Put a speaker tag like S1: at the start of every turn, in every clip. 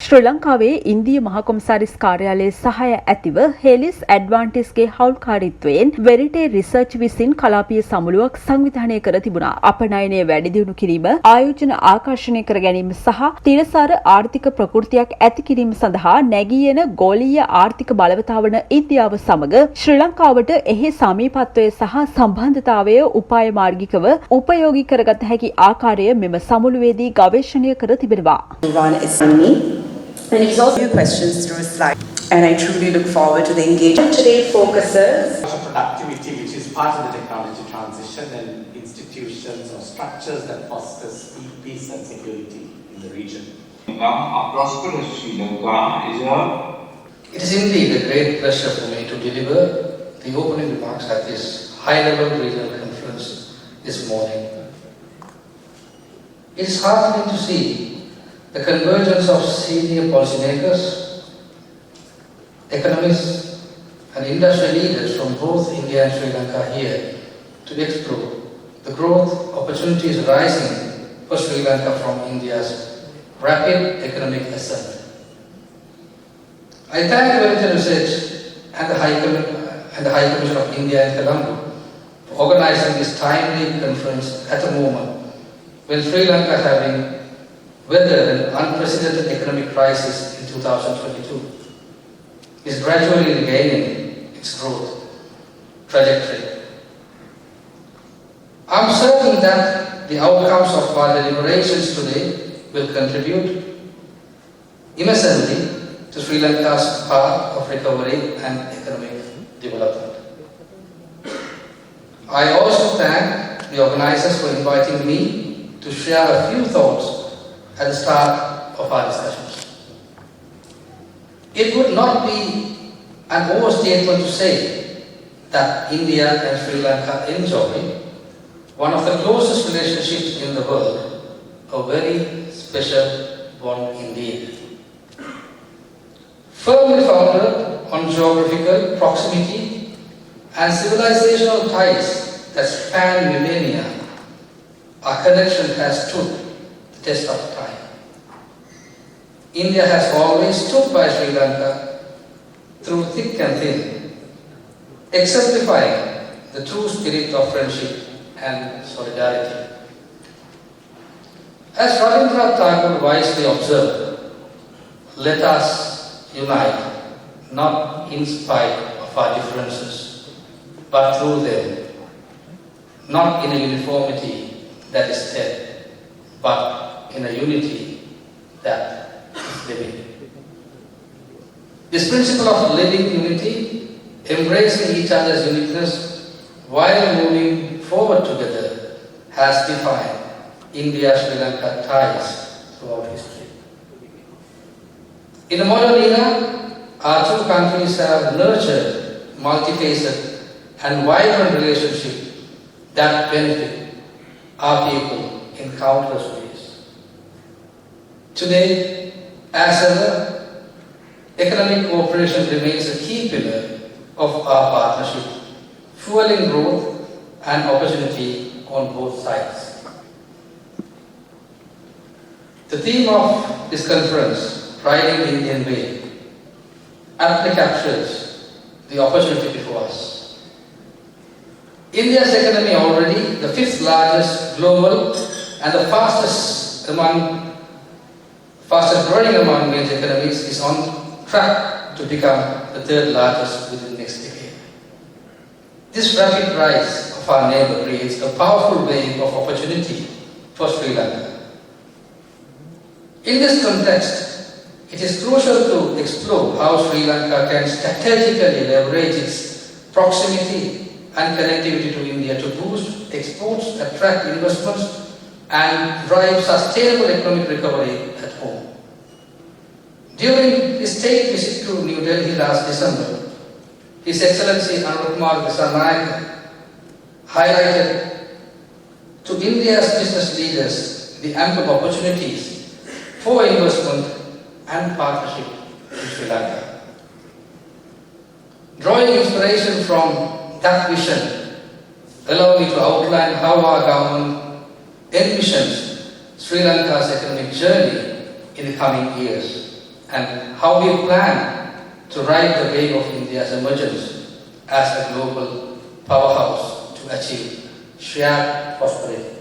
S1: ශ්‍රී ලංකාවේ ඉන්දිය මහ කොමසාරිස් කාර්යාලයේ සහාය ඇතිව හෙලිස් ඇඩ්වාන්ටේජ්ගේ හවුල්කාරීත්වයෙන් වෙරිටේ රිසර්ච් විසින් කලාපීය සමුළුවක් සංවිධානය කර තිබුණා. අපනයනය වැඩි දියුණු කිරීම, ආයෝජන ආකර්ෂණය කර ගැනීම සහ තිරසාර ආර්ථික ප්‍රකෘතියක් ඇති කිරීම සඳහා නැගී එන ගෝලීය ආර්ථික බලවතා වන ඉන්දියාව සමග ශ්‍රී ලංකාවට එහි සමීපත්වය සහ සම්බන්ධතාවය උපාය මාර්ගිකව උපයෝගී කරගත හැකි ආකාරය මෙම සමුළුවේදී ගවේෂණය කර තිබෙනවා.
S2: And he's also few questions through his slide. And I truly look forward to the engagement. Today focuses
S3: productivity, which is part of the technology transition, and institutions or structures that foster peace and security in the region.
S4: A prosperous Sri Lanka is a...
S5: It is indeed a great pleasure for me to deliver the opening remarks at this high-level regional conference this morning. It is heartening to see the convergence of senior policymakers, economists and industry leaders from both India and Sri Lanka here to explore the growth opportunities rising for Sri Lanka from India's rapid economic ascent. I thank the Bilateral Research and the High Commission of India in Colombo for organizing this timely conference at a moment when Sri Lanka is having weathered an unprecedented economic crisis in 2022, is gradually regaining its growth trajectory. I am certain that the outcomes of our deliberations today will contribute immensely to Sri Lanka's path of recovery and economic development. I also thank the organizers for inviting me to share a few thoughts at the start of our discussions. It would not be an overstatement to say that India and Sri Lanka enjoy one of the closest relationships in the world, a very special one indeed. Firmly founded on geographical proximity and civilizational ties that span millennia, our connection has stood the test of time. India has always stood by Sri Lanka through thick and thin, exemplifying the true spirit of friendship and solidarity. As Rabindranath Tagore wisely observed, let us unite, not in spite of our differences, but through them, not in a uniformity that is dead, but in a unity that is living. This principle of living unity, embracing each other's uniqueness while moving forward together, has defined India-Sri Lanka ties throughout history. In the modern era, our two countries have nurtured multifaceted and vibrant relationships that benefit our people in countless ways. Today, as ever, economic cooperation remains a key pillar of our partnership, fueling growth and opportunity on both sides. The theme of this conference, Riding the Indian Way, aptly captures the opportunity before us. India's economy, already the fifth largest global and the fastest growing among major economies, is on track to become the third largest within the next decade. This rapid rise of our neighbor creates a powerful wave of opportunity for Sri Lanka. In this context, it is crucial to explore how Sri Lanka can strategically leverage its proximity and connectivity to India to boost exports, attract investments, and drive sustainable economic recovery at home. During his state visit to New Delhi last December, His Excellency Anukumar Dissanayake highlighted to India's business leaders the ample opportunities for investment and partnership in Sri Lanka. Drawing inspiration from that vision, allow me to outline how our government envisions Sri Lanka's economic journey in the coming years and how we plan to ride the wave of India's emergence as a global powerhouse to achieve shared prosperity.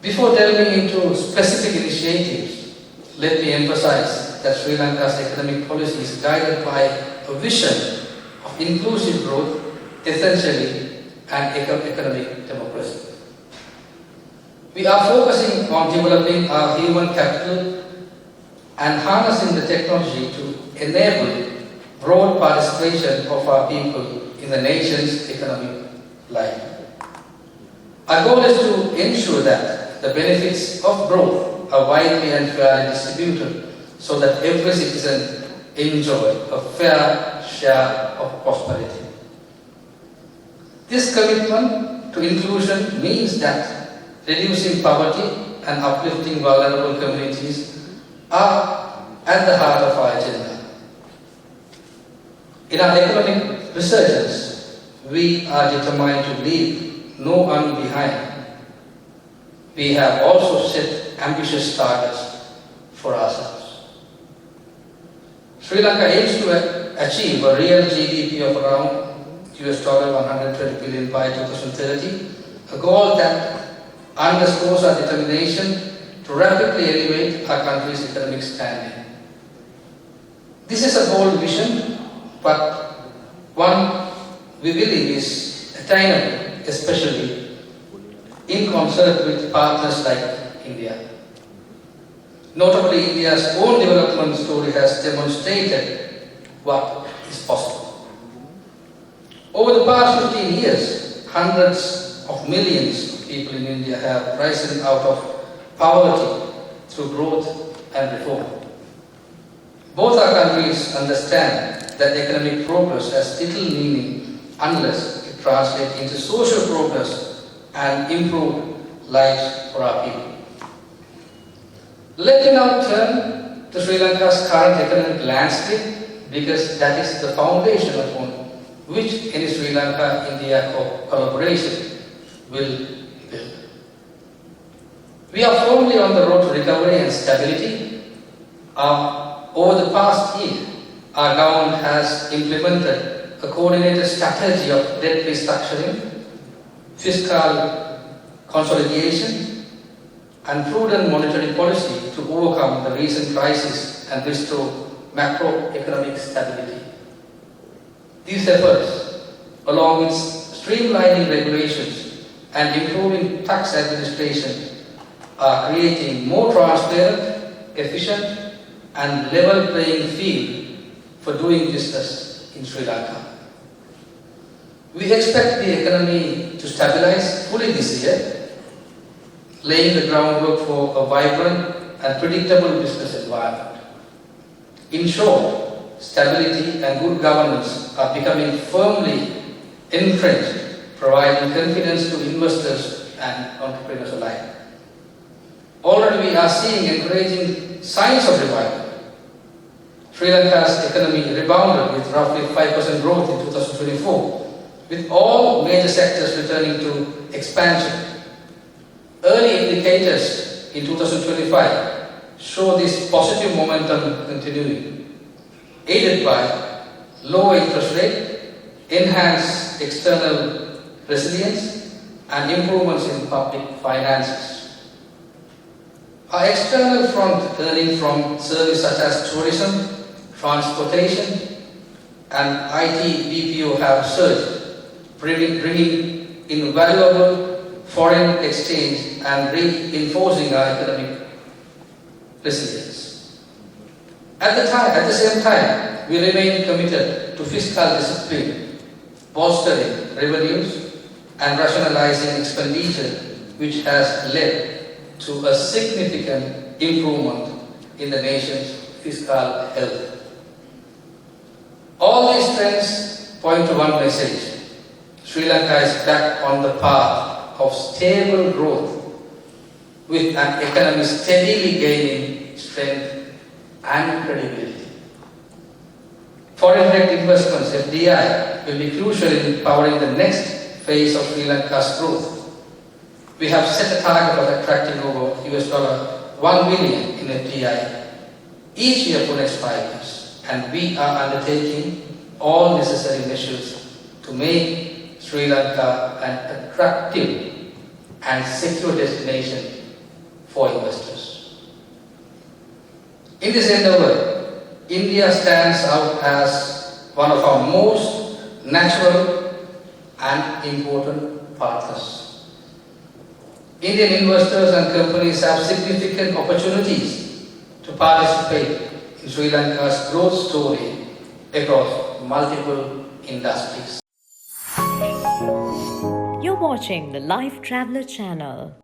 S5: Before delving into specific initiatives, let me emphasize that Sri Lanka's economic policy is guided by a vision of inclusive growth, essentially an economic democracy. We are focusing on developing our human capital and harnessing the technology to enable broad participation of our people in the nation's economic life. Our goal is to ensure that the benefits of growth are widely and fairly distributed so that every citizen enjoy a fair share of prosperity. This commitment to inclusion means that reducing poverty and uplifting vulnerable communities are at the heart of our agenda. In our economic resurgence, we are determined to leave no one behind. We have also set ambitious targets for ourselves. Sri Lanka aims to achieve a real GDP of around $120 billion by 2030, a goal that underscores our determination to rapidly elevate our country's economic standing. This is a bold vision, but one we believe is attainable, especially in concert with partners like India. Notably, India's own development story has demonstrated what is possible. Over the past 15 years, hundreds of millions of people in India have risen out of poverty through growth and reform. Both our countries understand that economic progress has little meaning unless it translates into social progress and improved lives for our people. Let me now turn to Sri Lanka's current economic landscape because that is the foundation upon which any Sri Lanka-India collaboration will build. We are firmly on the road to recovery and stability. Over the past year, our government has implemented a coordinated strategy of debt restructuring, fiscal consolidation, and prudent monetary policy to overcome the recent crisis and restore macroeconomic stability. These efforts, along with streamlining regulations and improving tax administration, are creating more transparent, efficient, and level playing field for doing business in Sri Lanka. We expect the economy to stabilize fully this year, laying the groundwork for a vibrant and predictable business environment. In short, stability and good governance are becoming firmly entrenched, providing confidence to investors and entrepreneurs alike. Already we are seeing encouraging signs of revival. Sri Lanka's economy rebounded with roughly 5% growth in 2024, with all major sectors returning to expansion. Early indicators in 2025 show this positive momentum continuing, aided by low interest rate, enhanced external resilience, and improvements in public finances. Our external front, earning from services such as tourism, transportation, and IT BPO have surged, bringing in valuable foreign exchange and reinforcing our economic resilience. At the same time, we remain committed to fiscal discipline, bolstering revenues, and rationalizing expenditure, which has led to a significant improvement in the nation's fiscal health. All these trends point to one message: Sri Lanka is back on the path of stable growth, with an economy steadily gaining strength and credibility. Foreign direct investments, FDI, will be crucial in powering the next phase of Sri Lanka's growth. We have set a target of attracting over $1 billion in FDI each year for next 5 years, and we are undertaking all necessary measures to make Sri Lanka an attractive and secure destination for investors. In this endeavor, India stands out as one of our most natural and important partners. Indian investors and companies have significant opportunities to participate in Sri Lanka's growth story across multiple industries.
S6: You're watching the Lifetraveler channel.